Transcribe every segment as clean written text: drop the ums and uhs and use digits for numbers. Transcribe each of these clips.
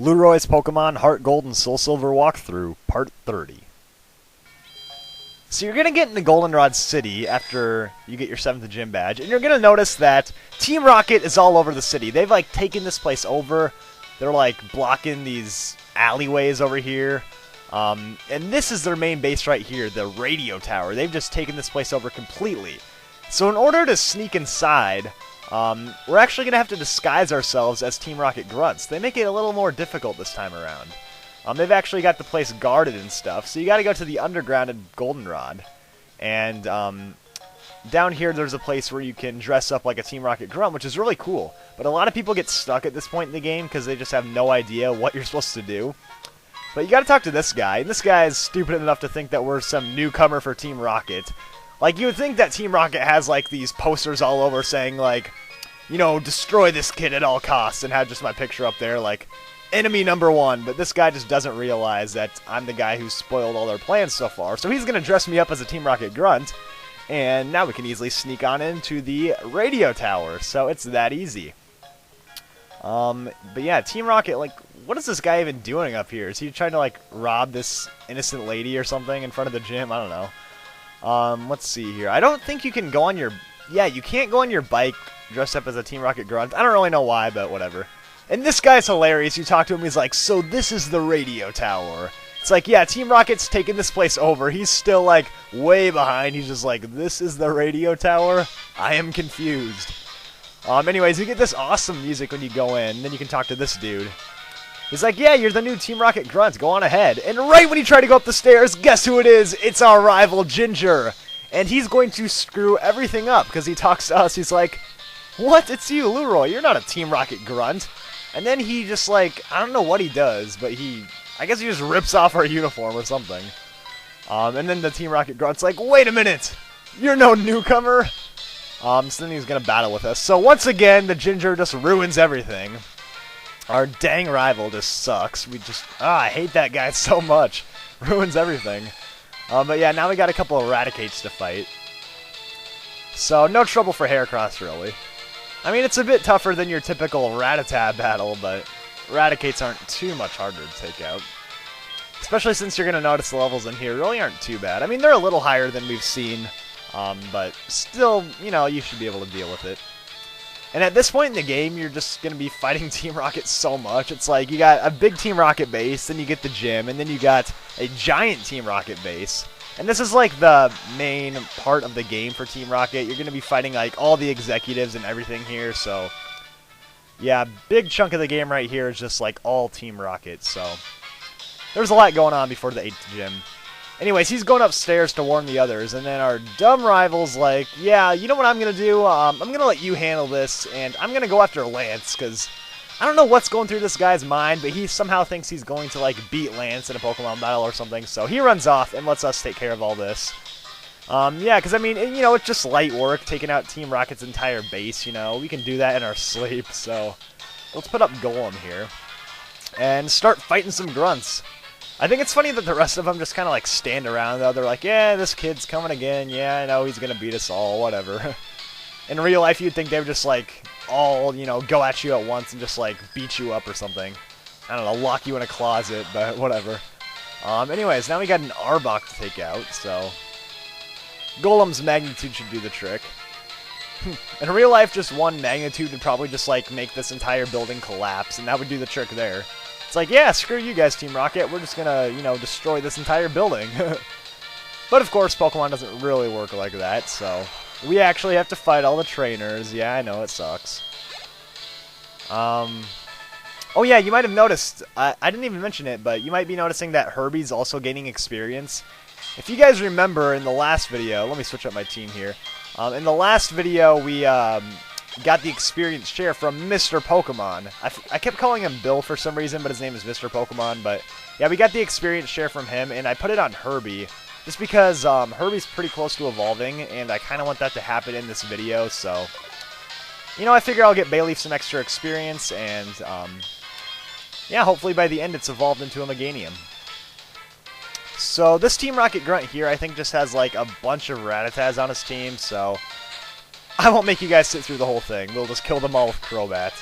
Lueroi's Pokemon Heart Gold and Soul Silver Walkthrough, Part 30. So you're going to get into Goldenrod City after you get your 7th gym badge, and you're going to notice that Team Rocket is all over the city. They've, like, taken this place over. They're, like, blocking these alleyways over here. And this is their main base right here, the Radio Tower. They've just taken this place over completely. So in order to sneak inside, we're actually going to have to disguise ourselves as Team Rocket grunts. They make it a little more difficult this time around. They've actually got the place guarded and stuff, so you got to go to the underground at Goldenrod. And down here there's a place where you can dress up like a Team Rocket grunt, which is really cool. But a lot of people get stuck at this point in the game because they just have no idea what you're supposed to do. But you got to talk to this guy, and this guy is stupid enough to think that we're some newcomer for Team Rocket. Like, you would think that Team Rocket has, like, these posters all over saying, like, you know, destroy this kid at all costs, and have just my picture up there, like, enemy number 1. But this guy just doesn't realize that I'm the guy who spoiled all their plans so far. So he's going to dress me up as a Team Rocket grunt, and now we can easily sneak on into the Radio Tower. So it's that easy. But yeah, Team Rocket, like, what is this guy even doing up here? Is he trying to, like, rob this innocent lady or something in front of the gym? I don't know. Let's see here. I don't think you can go on your... Yeah, you can't go on your bike dressed up as a Team Rocket grunt. I don't really know why, but whatever. And this guy's hilarious. You talk to him, he's like, so this is the Radio Tower. It's like, yeah, Team Rocket's taking this place over. He's still, like, way behind. He's just like, this is the Radio Tower? I am confused. Anyways, you get this awesome music when you go in, and then you can talk to this dude. He's like, yeah, you're the new Team Rocket grunt, go on ahead. And right when you try to go up the stairs, guess who it is? It's our rival, Ginger. And he's going to screw everything up, because he talks to us, he's like, what? It's you, Lueroi, you're not a Team Rocket grunt. And then he just, like, I don't know what he does, but I guess he just rips off our uniform or something. And then the Team Rocket grunt's like, wait a minute, you're no newcomer. So then he's going to battle with us. So once again, the Ginger just ruins everything. Our dang rival just sucks. I hate that guy so much. Ruins everything. But yeah, now we got a couple of Eradicates to fight. So no trouble for Heracross, really. I mean, it's a bit tougher than your typical Rattata battle, but Eradicates aren't too much harder to take out. Especially since you're going to notice the levels in here really aren't too bad. I mean, they're a little higher than we've seen, but still, you know, you should be able to deal with it. And at this point in the game, you're just going to be fighting Team Rocket so much. It's like you got a big Team Rocket base, then you get the gym, and then you got a giant Team Rocket base. And this is like the main part of the game for Team Rocket. You're going to be fighting like all the executives and everything here, so yeah, big chunk of the game right here is just like all Team Rocket, so there's a lot going on before the 8th gym. Anyways, he's going upstairs to warn the others, and then our dumb rival's like, yeah, you know what I'm going to do? I'm going to let you handle this, and I'm going to go after Lance, because I don't know what's going through this guy's mind, but he somehow thinks he's going to, like, beat Lance in a Pokemon battle or something, so he runs off and lets us take care of all this. Yeah, because, I mean, you know, it's just light work, taking out Team Rocket's entire base, you know. We can do that in our sleep, so let's put up Golem here and start fighting some grunts. I think it's funny that the rest of them just kind of, like, stand around, though. They're like, yeah, this kid's coming again. Yeah, I know he's going to beat us all, whatever. In real life, you'd think they would just, like, all, you know, go at you at once and just, like, beat you up or something. I don't know, lock you in a closet, but whatever. Anyways, now we got an Arbok to take out, so Golem's magnitude should do the trick. In real life, just one magnitude would probably just, like, make this entire building collapse, and that would do the trick there. It's like, yeah, screw you guys, Team Rocket. We're just gonna, you know, destroy this entire building. But, of course, Pokemon doesn't really work like that, so we actually have to fight all the trainers. Yeah, I know, it sucks. Oh, yeah, you might have noticed. I didn't even mention it, but you might be noticing that Herbie's also gaining experience. If you guys remember in the last video, let me switch up my team here. In the last video, we got the experience share from Mr. Pokemon. I kept calling him Bill for some reason, but his name is Mr. Pokemon. But yeah, we got the experience share from him, and I put it on Herbie just because Herbie's pretty close to evolving, and I kind of want that to happen in this video. So, you know, I figure I'll get Bayleaf some extra experience, and yeah, hopefully by the end it's evolved into a Meganium. So this Team Rocket grunt here, I think, just has like a bunch of Rattatas on his team, so I won't make you guys sit through the whole thing. We'll just kill them all with Crobat.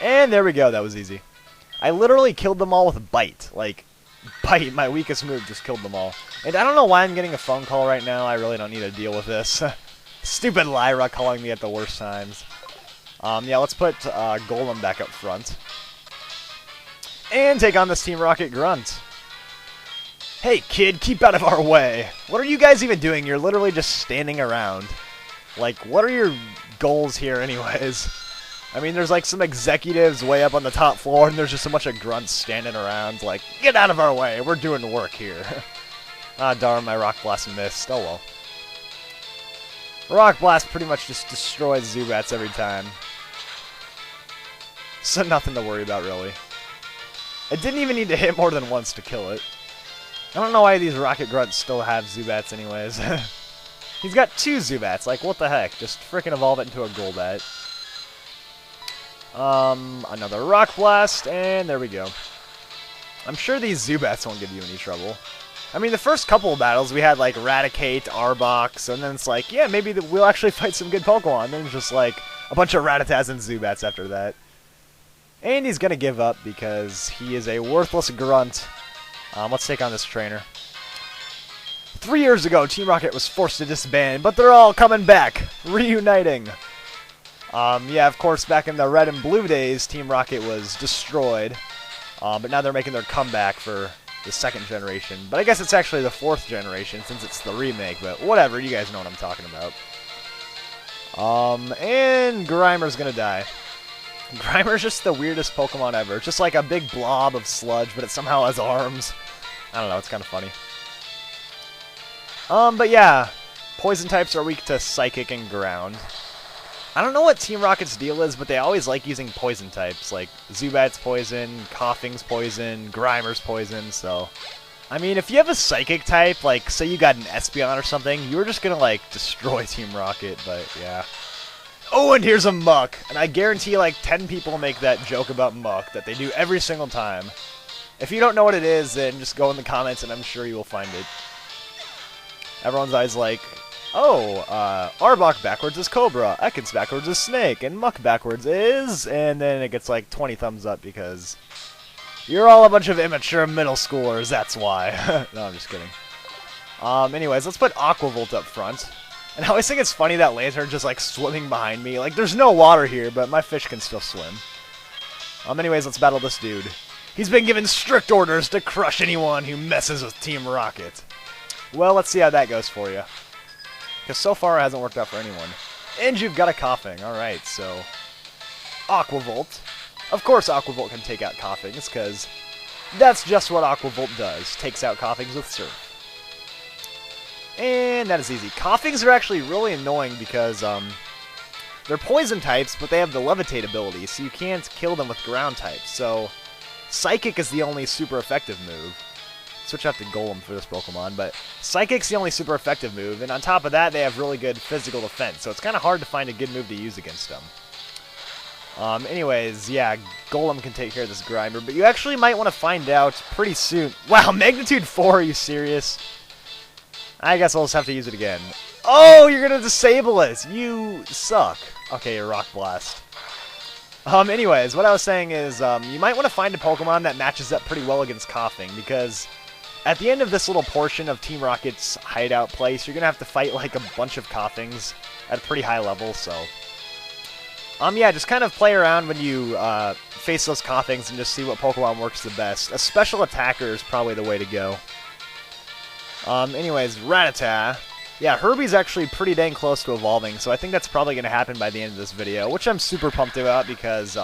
And there we go, that was easy. I literally killed them all with Bite. Like, Bite, my weakest move, just killed them all. And I don't know why I'm getting a phone call right now. I really don't need to deal with this. Stupid Lyra calling me at the worst times. Yeah, let's put Golem back up front. And take on this Team Rocket Grunt. Hey, kid, keep out of our way. What are you guys even doing? You're literally just standing around. Like, what are your goals here anyways? I mean, there's like some executives way up on the top floor, and there's just a bunch of grunts standing around like, get out of our way, we're doing work here. Ah, darn, my Rock Blast missed. Oh well. Rock Blast pretty much just destroys Zubats every time. So nothing to worry about, really. It didn't even need to hit more than once to kill it. I don't know why these Rocket Grunts still have Zubats anyways. He's got 2 Zubats, like what the heck? Just frickin' evolve it into a Golbat. Another Rock Blast, and there we go. I'm sure these Zubats won't give you any trouble. I mean, the first couple of battles we had like Raticate, Arbok, and then it's like, yeah, maybe we'll actually fight some good Pokemon. And then it's just like a bunch of Rattatas and Zubats after that. And he's gonna give up because he is a worthless grunt. Let's take on this trainer. 3 years ago, Team Rocket was forced to disband, but they're all coming back, reuniting. Yeah, of course, back in the Red and Blue days, Team Rocket was destroyed. But now they're making their comeback for the 2nd generation. But I guess it's actually the 4th generation since it's the remake, but whatever, you guys know what I'm talking about. And Grimer's gonna die. Grimer's just the weirdest Pokemon ever. It's just like a big blob of sludge, but it somehow has arms. I don't know, it's kind of funny. But yeah, poison types are weak to Psychic and Ground. I don't know what Team Rocket's deal is, but they always like using poison types, like Zubat's poison, Coughing's poison, Grimer's poison, so... I mean, if you have a Psychic type, like, say you got an Espeon or something, you're just gonna, like, destroy Team Rocket, but yeah. Oh, and here's a Muck! And I guarantee, like, 10 people make that joke about Muck, that they do every single time. If you don't know what it is, then just go in the comments and I'm sure you will find it. Everyone's always like, oh, Arbok backwards is Cobra, Ekans backwards is Snake, and Muck backwards is... And then it gets like 20 thumbs up because you're all a bunch of immature middle schoolers, that's why. No, I'm just kidding. Anyways, let's put Aquavolt up front. And I always think it's funny that Lantern just like swimming behind me. Like, there's no water here, but my fish can still swim. Anyways, let's battle this dude. He's been given strict orders to crush anyone who messes with Team Rocket. Well, let's see how that goes for you. Because so far it hasn't worked out for anyone. And you've got a Coughing. Alright, so... Aquavolt. Of course Aquavolt can take out Coughings, because that's just what Aquavolt does. Takes out Coughings with Surf. And that is easy. Coughings are actually really annoying because, they're poison types, but they have the Levitate ability, so you can't kill them with ground types. So, Psychic is the only super effective move. Switch out to Golem for this Pokemon, but Psychic's the only super effective move, and on top of that, they have really good physical defense, so it's kind of hard to find a good move to use against them. Anyways, yeah, Golem can take care of this Grimer, but you actually might want to find out pretty soon. Wow, Magnitude 4, are you serious? I guess I'll just have to use it again. Oh, you're gonna disable it! You suck. Okay, you're Rock Blast. Anyways, what I was saying is, you might want to find a Pokemon that matches up pretty well against Coughing, because at the end of this little portion of Team Rocket's hideout place, you're gonna have to fight like a bunch of Coughings at a pretty high level, so... yeah, just kind of play around when you, face those Coughings and just see what Pokemon works the best. A special attacker is probably the way to go. Anyways, Rattata. Yeah, Herbie's actually pretty dang close to evolving, so I think that's probably going to happen by the end of this video, which I'm super pumped about because,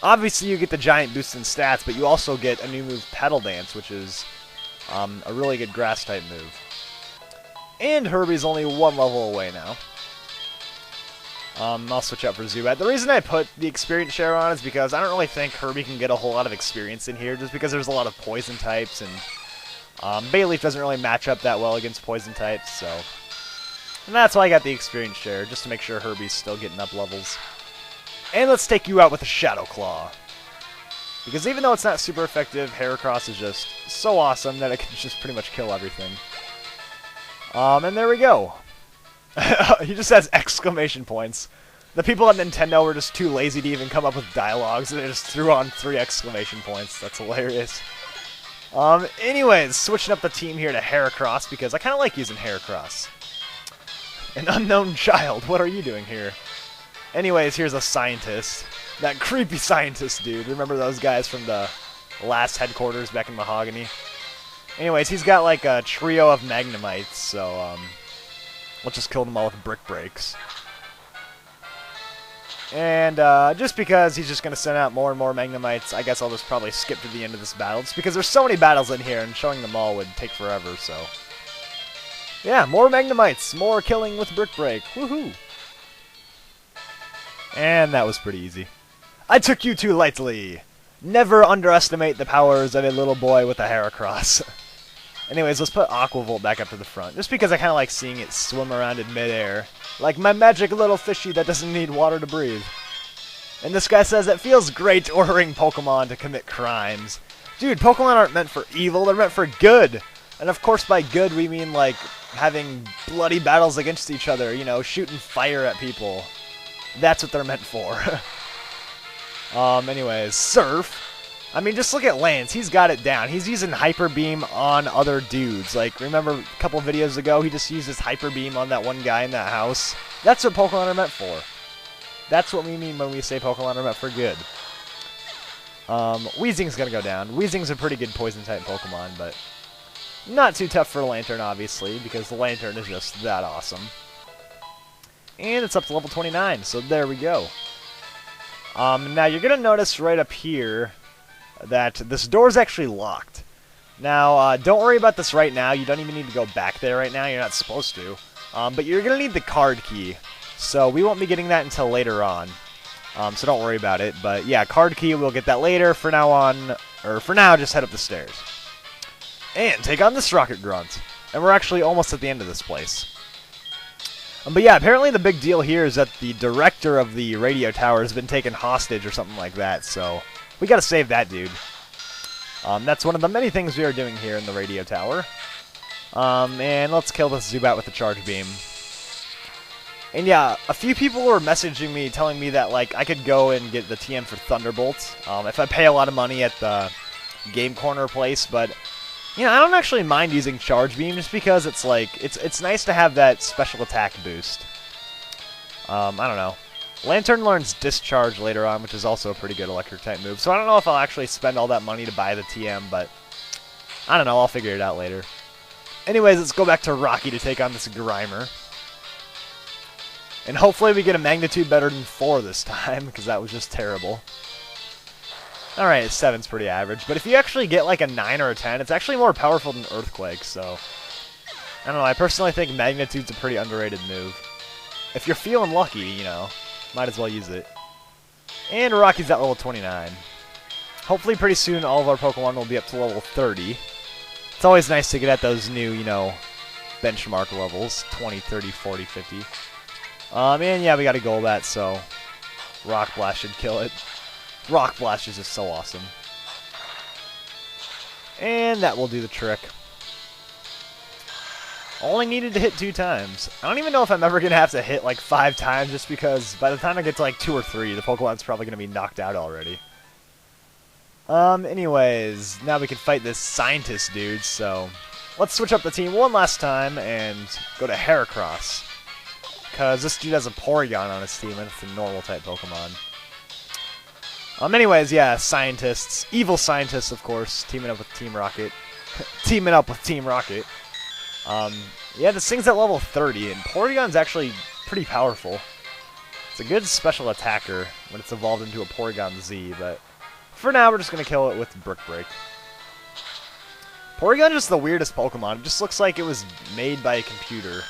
obviously you get the giant boost in stats, but you also get a new move, Petal Dance, which is, a really good grass-type move. And Herbie's only one level away now. I'll switch out for Zubat. The reason I put the experience share on is because I don't really think Herbie can get a whole lot of experience in here, just because there's a lot of poison types, and Bayleaf doesn't really match up that well against poison types, so... And that's why I got the experience share, just to make sure Herbie's still getting up levels. And let's take you out with a Shadow Claw. Because even though it's not super effective, Heracross is just so awesome that it can just pretty much kill everything. And there we go. He just has exclamation points. The people at Nintendo were just too lazy to even come up with dialogues, and they just threw on 3 exclamation points. That's hilarious. Anyways, switching up the team here to Heracross, because I kind of like using Heracross. An unknown child, what are you doing here? Anyways, here's a scientist. That creepy scientist dude. Remember those guys from the last headquarters back in Mahogany? Anyways, he's got like a trio of Magnemites, so let's just kill them all with brick breaks. And just because he's just going to send out more and more Magnemites, I guess I'll just probably skip to the end of this battle. Just because there's so many battles in here, and showing them all would take forever, so... Yeah, more Magnemites, more killing with brick break. Woohoo! And that was pretty easy. I took you too lightly. Never underestimate the powers of a little boy with a Heracross. Anyways, let's put Aquavolt back up to the front, just because I kind of like seeing it swim around in midair. Like my magic little fishy that doesn't need water to breathe. And this guy says it feels great ordering Pokemon to commit crimes. Dude, Pokemon aren't meant for evil, they're meant for good. And of course by good we mean like having bloody battles against each other, you know, shooting fire at people. That's what they're meant for. Anyways, Surf. I mean, just look at Lance. He's got it down. He's using Hyper Beam on other dudes. Like, remember a couple videos ago, he just used his Hyper Beam on that one guy in that house? That's what Pokemon are meant for. That's what we mean when we say Pokemon are meant for good. Wheezing's gonna go down. Wheezing's a pretty good Poison-type Pokemon, but not too tough for Lantern, obviously, because the Lantern is just that awesome. And it's up to level 29, so there we go. Now, you're gonna notice right up here that this door is actually locked. Now, don't worry about this right now. You don't even need to go back there right now. You're not supposed to. But you're going to need the card key. So we won't be getting that until later on. So don't worry about it. But yeah, card key, we'll get that later. For now, just head up the stairs. And take on this Rocket Grunt. And we're actually almost at the end of this place. But yeah, apparently the big deal here is that the director of the radio tower has been taken hostage or something like that. So we gotta save that dude. That's one of the many things we are doing here in the radio tower. And let's kill this Zubat with the Charge Beam. And yeah, a few people were messaging me telling me that like I could go and get the TM for Thunderbolt if I pay a lot of money at the Game Corner place, but you know, I don't actually mind using Charge Beam just because it's like it's nice to have that special attack boost. I don't know. Lantern learns Discharge later on, which is also a pretty good Electric-type move. So I don't know if I'll actually spend all that money to buy the TM, but I don't know. I'll figure it out later. Anyways, let's go back to Rocky to take on this Grimer. And hopefully we get a magnitude better than 4 this time, because that was just terrible. Alright, 7's pretty average. But if you actually get like a 9 or a 10, it's actually more powerful than Earthquake, so I don't know. I personally think Magnitude's a pretty underrated move. If you're feeling lucky, you know, might as well use it. And Rocky's at level 29. Hopefully pretty soon all of our Pokemon will be up to level 30. It's always nice to get at those new, you know, benchmark levels. 20, 30, 40, 50. And yeah, we got a Golbat, so Rock Blast should kill it. Rock Blast is just so awesome. And that will do the trick. Only needed to hit 2 times. I don't even know if I'm ever going to have to hit like 5 times, just because by the time I get to like 2 or 3, the Pokemon's probably going to be knocked out already. Anyways, now we can fight this scientist dude, so let's switch up the team one last time and go to Heracross. Because this dude has a Porygon on his team, and it's a normal type Pokemon. Anyways, yeah, scientists. Evil scientists, of course, teaming up with Team Rocket. Teaming up with Team Rocket. Yeah, this thing's at level 30, and Porygon's actually pretty powerful. It's a good special attacker when it's evolved into a Porygon Z, but for now we're just going to kill it with Brick Break. Porygon is just the weirdest Pokemon. It just looks like it was made by a computer.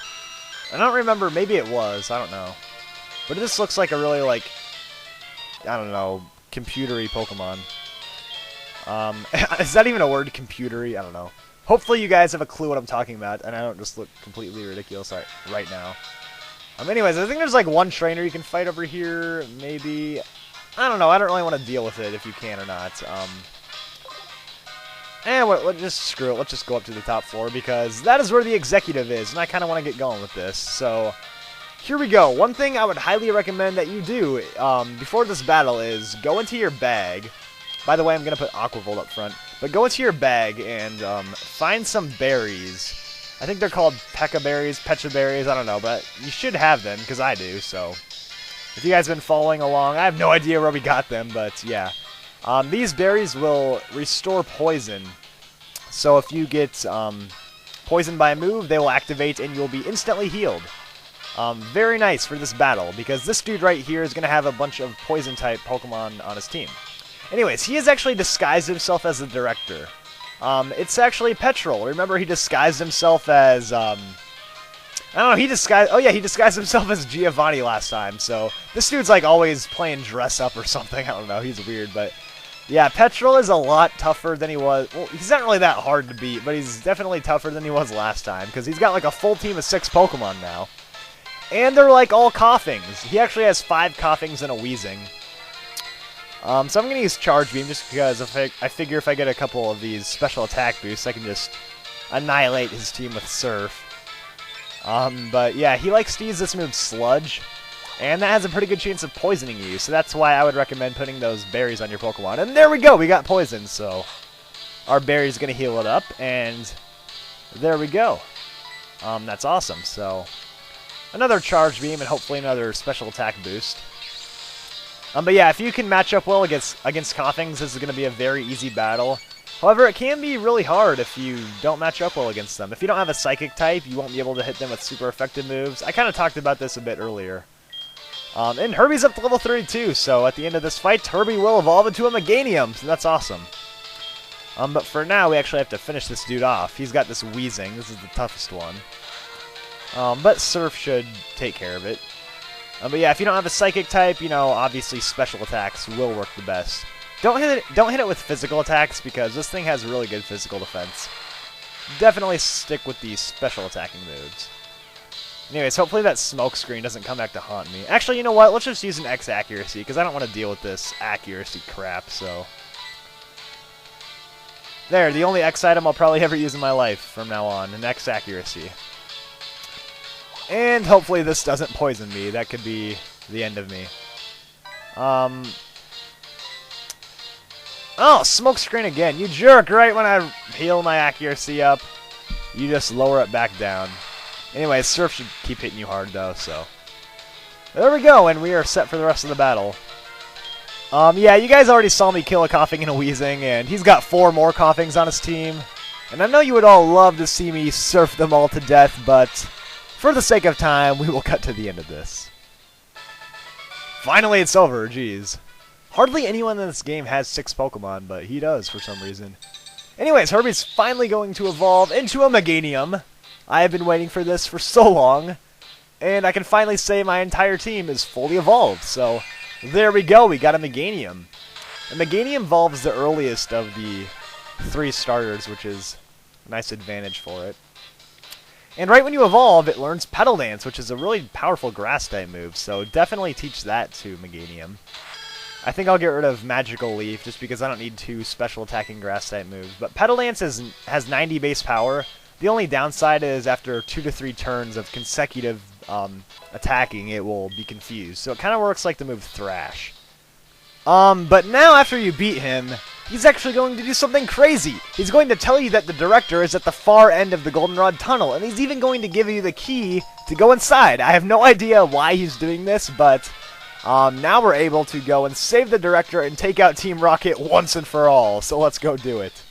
I don't remember, maybe it was, I don't know. But it just looks like a really, like, I don't know, computery Pokemon. Is that even a word, computery? I don't know. Hopefully you guys have a clue what I'm talking about, and I don't just look completely ridiculous right now. Anyways, I think there's like one trainer you can fight over here, maybe. I don't know, I don't really want to deal with it if you can or not. Let's just screw it, let's just go up to the top floor, because that is where the executive is, and I kind of want to get going with this. So, here we go. One thing I would highly recommend that you do before this battle is go into your bag. By the way, I'm going to put Aquavolt up front. But go into your bag and find some berries. I think they're called Pecha Berries, Pecha Berries, I don't know. But you should have them, because I do, so... If you guys have been following along, I have no idea where we got them, but yeah. These berries will restore poison. So if you get poisoned by a move, they will activate and you'll be instantly healed. Very nice for this battle, because this dude right here is going to have a bunch of poison-type Pokemon on his team. Anyways, he has actually disguised himself as the director. It's actually Petrel. Remember, he disguised himself as... I don't know, he disguised himself as Giovanni last time, so... This dude's, like, always playing dress-up or something. I don't know, he's weird, but... Yeah, Petrel is a lot tougher than he was... Well, he's not really that hard to beat, but he's definitely tougher than he was last time, because he's got, like, a full team of 6 Pokemon now. And they're, like, all Coughings. He actually has 5 Coughings and a Wheezing. So I'm going to use Charge Beam just because I figure if I get a couple of these special attack boosts, I can just annihilate his team with Surf. But yeah, he likes to use this move Sludge, and that has a pretty good chance of poisoning you, so that's why I would recommend putting those berries on your Pokemon. And there we go, we got poison, so our berry's going to heal it up, and there we go. That's awesome, so another Charge Beam and hopefully another special attack boost. But yeah, if you can match up well against Coughings, this is going to be a very easy battle. However, it can be really hard if you don't match up well against them. If you don't have a Psychic type, you won't be able to hit them with super effective moves. I kind of talked about this a bit earlier. And Herbie's up to level 32, so at the end of this fight, Herbie will evolve into a Meganium, so that's awesome. But for now, we actually have to finish this dude off. He's got this Wheezing. This is the toughest one. But Surf should take care of it. But yeah, if you don't have a Psychic type, you know, obviously special attacks will work the best. Don't hit it with physical attacks, because this thing has really good physical defense. Definitely stick with these special attacking moves. Anyways, hopefully that smoke screen doesn't come back to haunt me. Actually, you know what? Let's just use an X accuracy, because I don't want to deal with this accuracy crap, so... There, the only X item I'll probably ever use in my life from now on, an X accuracy. And hopefully this doesn't poison me. That could be the end of me. Oh, smoke screen again. You jerk, right when I heal my accuracy up. You just lower it back down. Anyway, Surf should keep hitting you hard, though, so... There we go, and we are set for the rest of the battle. Yeah, you guys already saw me kill a Coughing and a Wheezing, and he's got 4 more Coughings on his team. And I know you would all love to see me surf them all to death, but... For the sake of time, we will cut to the end of this. Finally, it's over, jeez. Hardly anyone in this game has 6 Pokemon, but he does for some reason. Anyways, Herbie's finally going to evolve into a Meganium. I have been waiting for this for so long, and I can finally say my entire team is fully evolved. So, there we go, we got a Meganium. A Meganium evolves the earliest of the 3 starters, which is a nice advantage for it. And right when you evolve, it learns Petal Dance, which is a really powerful Grass-type move, so definitely teach that to Meganium. I think I'll get rid of Magical Leaf, just because I don't need 2 special attacking Grass-type moves. But Petal Dance has 90 base power. The only downside is after 2 to 3 turns of consecutive attacking, it will be confused. So it kind of works like the move Thrash. But now after you beat him, he's actually going to do something crazy. He's going to tell you that the director is at the far end of the Goldenrod Tunnel, and he's even going to give you the key to go inside. I have no idea why he's doing this, but now we're able to go and save the director and take out Team Rocket once and for all. So let's go do it.